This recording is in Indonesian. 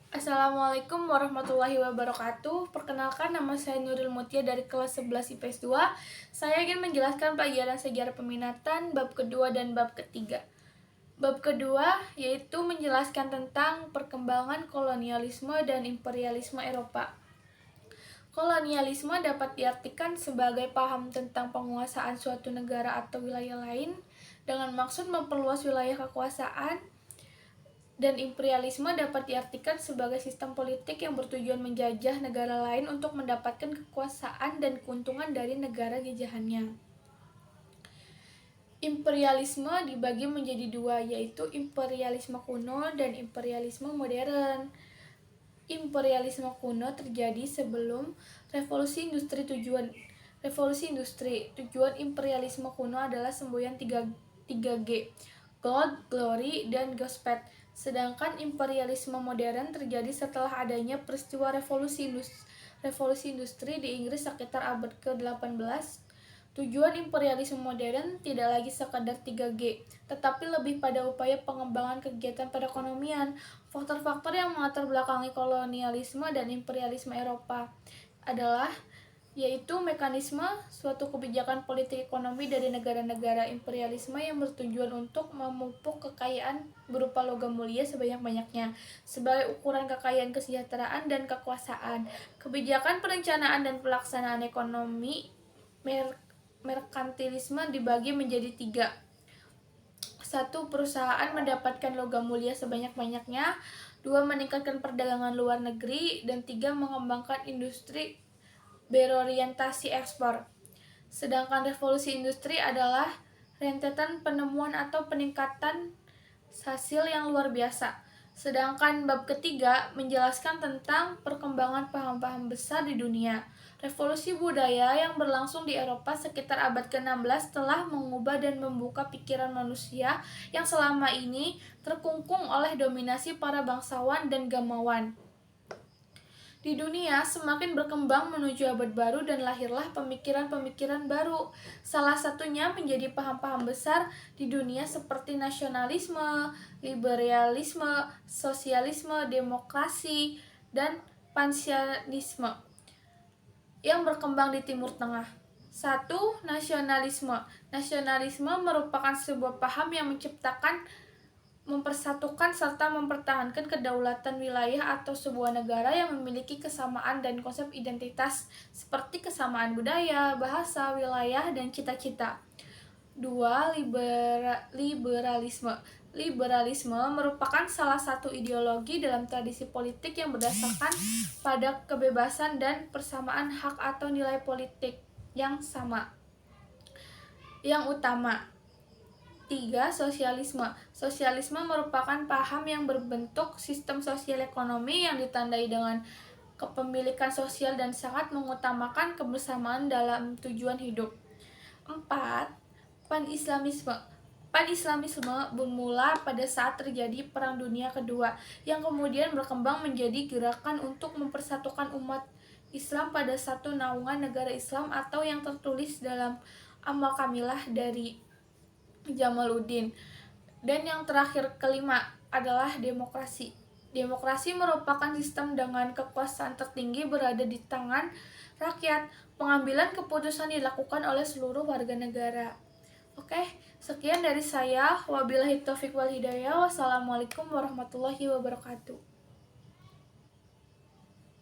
Assalamualaikum warahmatullahi wabarakatuh. Perkenalkan, nama saya Nuril Mutia dari kelas 11 IPS 2. Saya ingin menjelaskan pelajaran sejarah peminatan bab kedua dan bab ketiga. Bab kedua yaitu menjelaskan tentang perkembangan kolonialisme dan imperialisme Eropa. Kolonialisme dapat diartikan sebagai paham tentang penguasaan suatu negara atau wilayah lain dengan maksud memperluas wilayah kekuasaan, dan imperialisme dapat diartikan sebagai sistem politik yang bertujuan menjajah negara lain untuk mendapatkan kekuasaan dan keuntungan dari negara jajahannya. Imperialisme dibagi menjadi dua, yaitu imperialisme kuno dan imperialisme modern. Imperialisme kuno terjadi sebelum revolusi industri. Tujuan imperialisme kuno adalah semboyan 3G, Gold, Glory, dan Gospel. Sedangkan imperialisme modern terjadi setelah adanya peristiwa revolusi industri di Inggris sekitar abad ke-18. Tujuan imperialisme modern tidak lagi sekadar 3G, tetapi lebih pada upaya pengembangan kegiatan perekonomian. Faktor-faktor yang melatar belakangi kolonialisme dan imperialisme Eropa adalah yaitu mekanisme suatu kebijakan politik ekonomi dari negara-negara imperialisme yang bertujuan untuk memupuk kekayaan berupa logam mulia sebanyak-banyaknya sebagai ukuran kekayaan, kesejahteraan, dan kekuasaan. Kebijakan perencanaan dan pelaksanaan ekonomi merkantilisme dibagi menjadi 3. 1. Perusahaan mendapatkan logam mulia sebanyak-banyaknya. 2. Meningkatkan perdagangan luar negeri. Dan 3. Mengembangkan industri berorientasi ekspor. Sedangkan revolusi industri adalah rentetan penemuan atau peningkatan hasil yang luar biasa. Sedangkan bab ketiga menjelaskan tentang perkembangan paham-paham besar di dunia. Revolusi budaya yang berlangsung di Eropa sekitar abad ke-16 telah mengubah dan membuka pikiran manusia yang selama ini terkungkung oleh dominasi para bangsawan dan gamawan. Di dunia semakin berkembang menuju abad baru dan lahirlah pemikiran-pemikiran baru. Salah satunya menjadi paham-paham besar di dunia seperti nasionalisme, liberalisme, sosialisme, demokrasi, dan pansianisme yang berkembang di Timur Tengah. 1. Nasionalisme. Nasionalisme merupakan sebuah paham yang mempersatukan serta mempertahankan kedaulatan wilayah atau sebuah negara yang memiliki kesamaan dan konsep identitas seperti kesamaan budaya, bahasa, wilayah, dan cita-cita. 2. Liberalisme. Liberalisme merupakan salah satu ideologi dalam tradisi politik yang berdasarkan pada kebebasan dan persamaan hak atau nilai politik yang sama, yang utama. 3. Sosialisme. Sosialisme merupakan paham yang berbentuk sistem sosial ekonomi yang ditandai dengan kepemilikan sosial dan sangat mengutamakan kebersamaan dalam tujuan hidup. 4. Pan-Islamisme. Pan-Islamisme bermula pada saat terjadi Perang Dunia Kedua, yang kemudian berkembang menjadi gerakan untuk mempersatukan umat Islam pada satu naungan negara Islam atau yang tertulis dalam Amal Kamilah dari Jamaluddin. Dan yang terakhir, kelima, adalah demokrasi. Demokrasi merupakan sistem dengan kekuasaan tertinggi berada di tangan rakyat. Pengambilan keputusan dilakukan oleh seluruh warga negara. Oke, sekian dari saya. Wabillahi taufiq wal hidayah. Wassalamualaikum warahmatullahi wabarakatuh.